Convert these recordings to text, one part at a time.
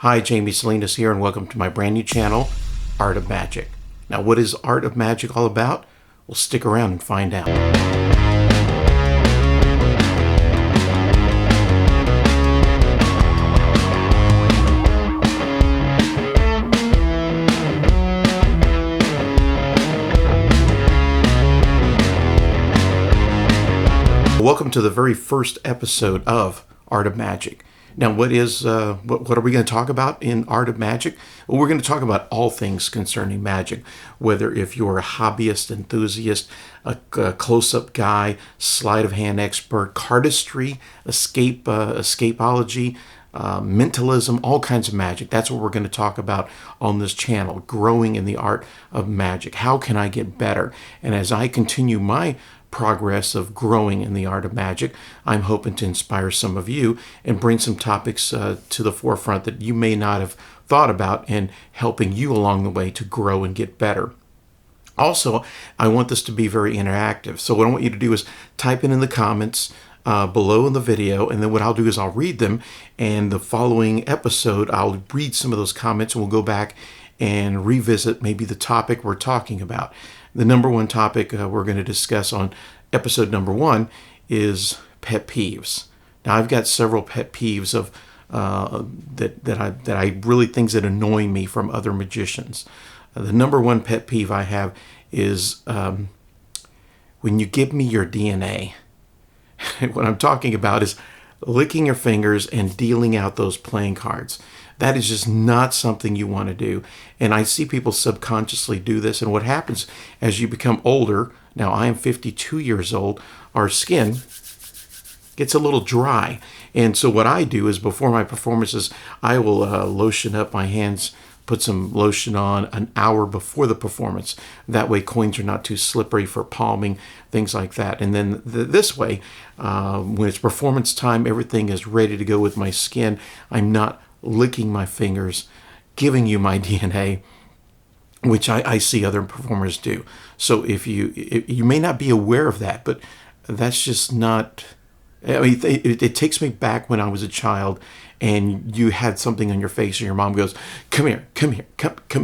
Hi, Jamie Salinas here, and welcome to my brand new channel, Art of Magic. Now, what is Art of Magic all about? Well, stick around and find out. Welcome to the very first episode of Art of Magic. Now, what are we going to talk about in Art of Magic? Well, we're going to talk about all things concerning magic, whether if you're a hobbyist, enthusiast, a close-up guy, sleight of hand expert, cardistry, escapology, mentalism, all kinds of magic. That's what we're going to talk about on this channel, growing in the art of magic. How can I get better? And as I continue my progress of growing in the art of magic, I'm hoping to inspire some of you and bring some topics to the forefront that you may not have thought about, and helping you along the way to grow and get better. Also, I want this to be very interactive. So what I want you to do is type in the comments below in the video, and then what I'll do is I'll read them, and the following episode I'll read some of those comments, and we'll go back and revisit maybe the topic we're talking about. The number one topic we're going to discuss on episode number 1 is pet peeves. Now, I've got several pet peeves of that I really, things that annoy me from other magicians. The number one pet peeve I have is when you give me your DNA. What I'm talking about is licking your fingers and dealing out those playing cards. That is just not something you want to do. And I see people subconsciously do this. And what happens as you become older, now I am 52 years old, our skin gets a little dry. And so what I do is before my performances, I will lotion up my hands, put some lotion on an hour before the performance. That way coins are not too slippery for palming, things like that. And then this way, when it's performance time, everything is ready to go with my skin. I'm not licking my fingers, giving you my DNA, which I see other performers do. So if you may not be aware of that, but that's just not, I mean, it takes me back when I was a child and you had something on your face and your mom goes, come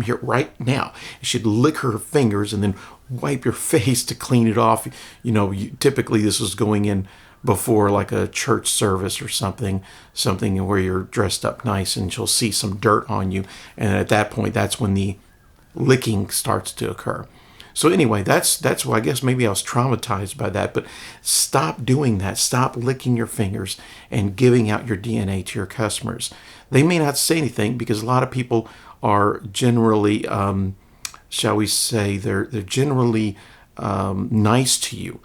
here right now. And she'd lick her fingers and then wipe your face to clean it off. Typically this was going in before like a church service or something where you're dressed up nice, and she'll see some dirt on you. And at that point, that's when the licking starts to occur. So anyway, that's why I guess maybe I was traumatized by that. But stop doing that. Stop licking your fingers and giving out your DNA to your customers. They may not say anything because a lot of people are generally, shall we say, they're generally nice to you.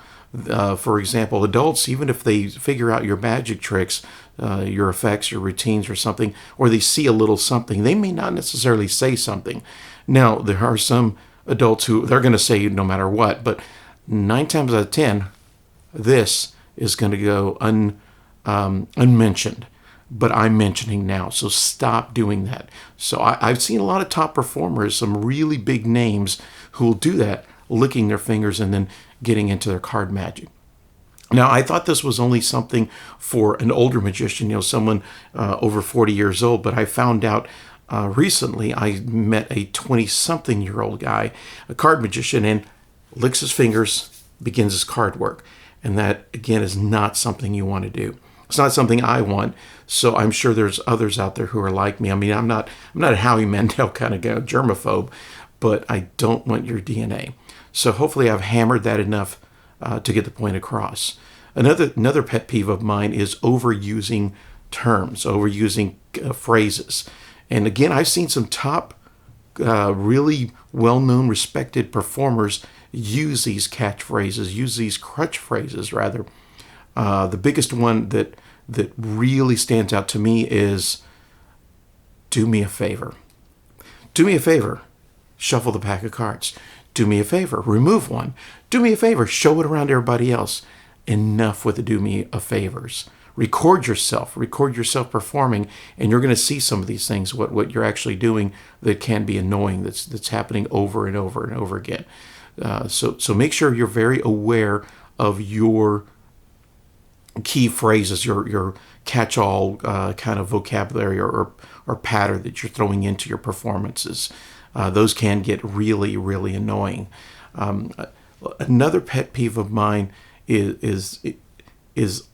For example, adults, even if they figure out your magic tricks, your effects, your routines or something, or they see a little something, they may not necessarily say something. Now, there are some adults who they're going to say no matter what, but 9 times out of 10, this is going to go unmentioned. But I'm mentioning now, so stop doing that. So I've seen a lot of top performers, some really big names, who will do that, licking their fingers and then getting into their card magic. Now, I thought this was only something for an older magician, someone over 40 years old, but I found out recently I met a 20-something-year-old guy, a card magician, and licks his fingers, begins his card work. And that, again, is not something you want to do. It's not something I want, so I'm sure there's others out there who are like me. I mean, I'm not a Howie Mandel kind of guy, germaphobe, but I don't want your DNA. So hopefully I've hammered that enough to get the point across. Another pet peeve of mine is overusing terms, overusing phrases. And again, I've seen some top, really well-known, respected performers use these catchphrases, use these crutch phrases, rather. The biggest one that really stands out to me is, do me a favor. Do me a favor. Shuffle the pack of cards. Do me a favor. Remove one. Do me a favor. Show it around to everybody else. Enough with the do me a favors. Record yourself performing, and you're going to see some of these things, what you're actually doing that can be annoying, that's happening over and over and over again. So make sure you're very aware of your key phrases, your catch-all kind of vocabulary or pattern that you're throwing into your performances. Those can get really, really annoying. Another pet peeve of mine is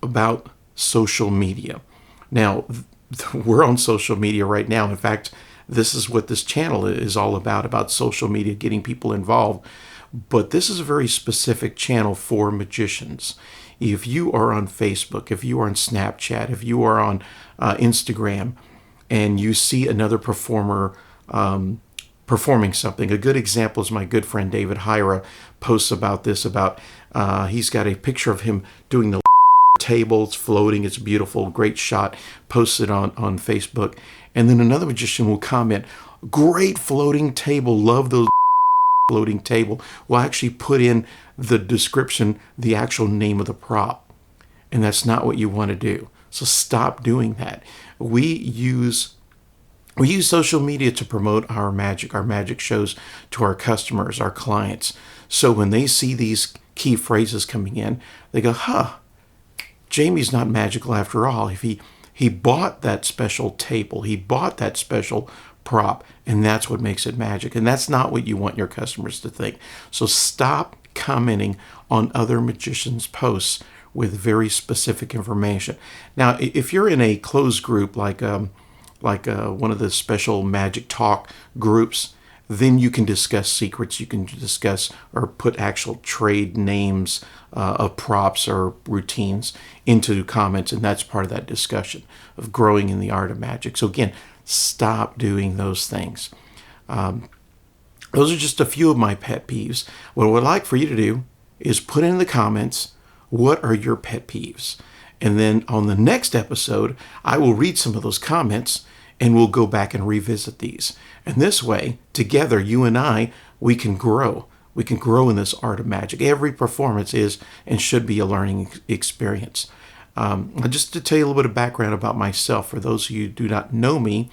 about social media. Now, we're on social media right now. In fact, this is what this channel is all about social media, getting people involved. But this is a very specific channel for magicians. If you are on Facebook, if you are on Snapchat, if you are on Instagram, and you see another performer performing something. A good example is my good friend David Hyra posts about this, he's got a picture of him doing the table. It's floating. It's beautiful. Great shot. Posts it on Facebook. And then another magician will comment, great floating table. Love those floating table. Will actually put in the description, the actual name of the prop. And that's not what you want to do. So stop doing that. We use social media to promote our magic shows to our customers, our clients. So when they see these key phrases coming in, they go, Jamie's not magical after all. If he bought that special table, he bought that special prop, and that's what makes it magic. And that's not what you want your customers to think. So stop commenting on other magicians' posts with very specific information. Now, if you're in a closed group like one of the special magic talk groups, then you can discuss secrets. You can discuss or put actual trade names of props or routines into comments, and that's part of that discussion of growing in the art of magic. So again, stop doing those things. Those are just a few of my pet peeves. What I would like for you to do is put in the comments, what are your pet peeves? And then on the next episode, I will read some of those comments and we'll go back and revisit these. And this way, together, you and I, we can grow. We can grow in this art of magic. Every performance is and should be a learning experience. Just to tell you a little bit of background about myself, for those of you who do not know me,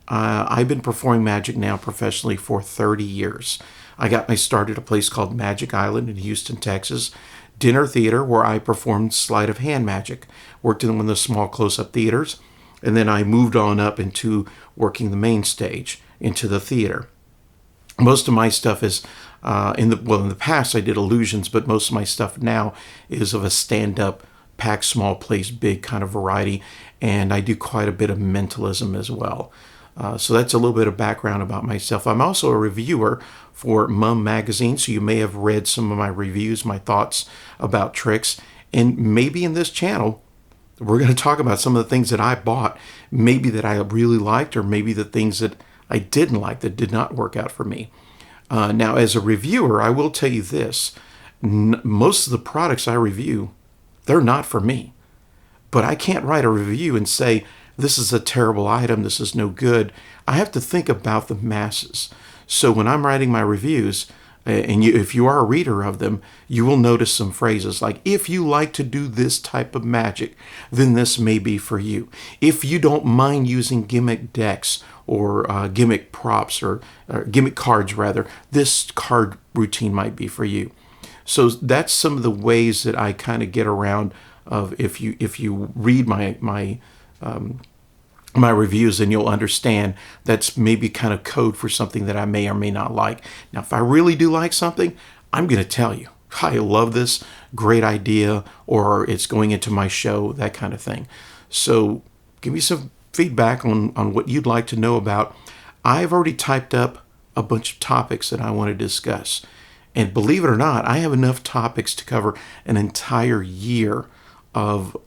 I've been performing magic now professionally for 30 years. I got my start at a place called Magic Island in Houston, Texas, dinner theater where I performed sleight of hand magic. Worked in one of the small close-up theaters, and then I moved on up into working the main stage, into the theater. Most of my stuff is in the past I did illusions, but most of my stuff now is of a stand-up, pack, small place, big kind of variety, and I do quite a bit of mentalism as well. So that's a little bit of background about myself. I'm also a reviewer for Mum Magazine, so you may have read some of my reviews, my thoughts about tricks, and maybe in this channel, we're going to talk about some of the things that I bought, maybe that I really liked, or maybe the things that I didn't like that did not work out for me. Now, as a reviewer, I will tell you this. Most of the products I review, they're not for me. But I can't write a review and say, this is a terrible item, this is no good. I have to think about the masses. So when I'm writing my reviews, and if you are a reader of them, you will notice some phrases like, if you like to do this type of magic, then this may be for you. If you don't mind using gimmick decks or gimmick props or gimmick cards rather, this card routine might be for you. So that's some of the ways that I kind of get around of if you read my reviews, and you'll understand that's maybe kind of code for something that I may or may not like. Now, if I really do like something, I'm going to tell you, I love this, great idea, or it's going into my show, that kind of thing. So give me some feedback on what you'd like to know about. I've already typed up a bunch of topics that I want to discuss. And believe it or not, I have enough topics to cover an entire year of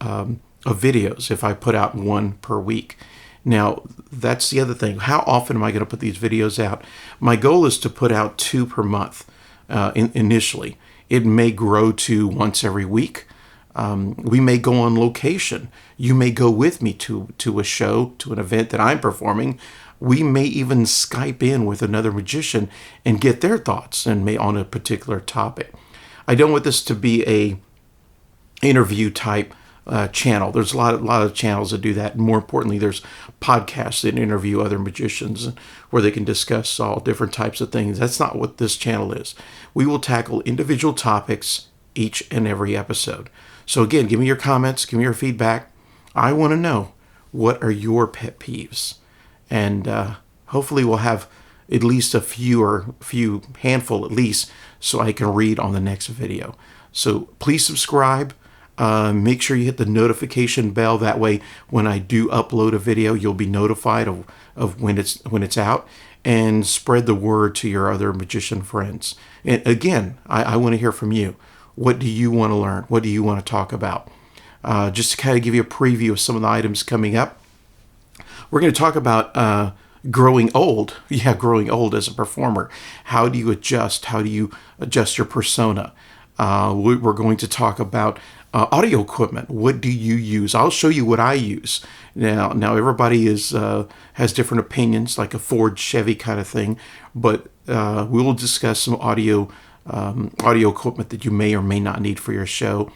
videos if I put out one per week. Now, that's the other thing. How often am I going to put these videos out? My goal is to put out 2 per month initially. It may grow to once every week. We may go on location. You may go with me to a show, to an event that I'm performing. We may even Skype in with another magician and get their thoughts on a particular topic. I don't want this to be a interview type channel. There's a lot of channels that do that. And more importantly, there's podcasts that interview other magicians where they can discuss all different types of things. That's not what this channel is. We will tackle individual topics each and every episode. So again, give me your comments, give me your feedback I want to know, what are your pet peeves? And hopefully we'll have at least a few handful at least, so I can read on the next video. So please subscribe. Make sure you hit the notification bell. That way, when I do upload a video, you'll be notified of when it's out. And spread the word to your other magician friends. And again, I want to hear from you. What do you want to learn? What do you want to talk about? Just to kind of give you a preview of some of the items coming up, we're going to talk about growing old. Yeah, growing old as a performer. How do you adjust? How do you adjust your persona? We're going to talk about audio equipment. What do you use? I'll show you what I use. Now everybody has different opinions, like a Ford Chevy kind of thing, but we will discuss some audio equipment that you may or may not need for your show,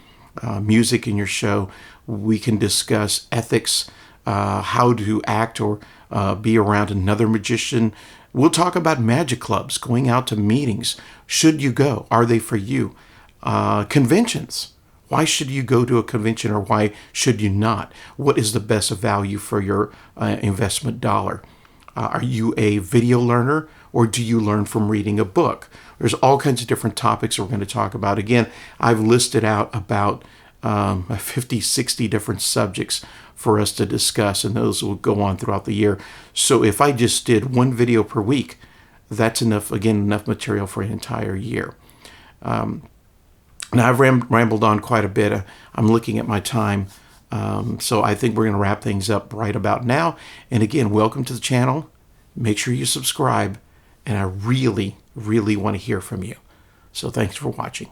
music in your show. We can discuss ethics, how to act or be around another magician. We'll talk about magic clubs, going out to meetings. Should you go? Are they for you? Conventions. Why should you go to a convention, or why should you not? What is the best value for your investment dollar? Are you a video learner, or do you learn from reading a book? There's all kinds of different topics we're going to talk about. Again, I've listed out about 50, 60 different subjects for us to discuss, and those will go on throughout the year. So if I just did one video per week, that's enough material for an entire year. Now, I've rambled on quite a bit. I'm looking at my time. So I think we're going to wrap things up right about now. And again, welcome to the channel. Make sure you subscribe. And I really, really want to hear from you. So thanks for watching.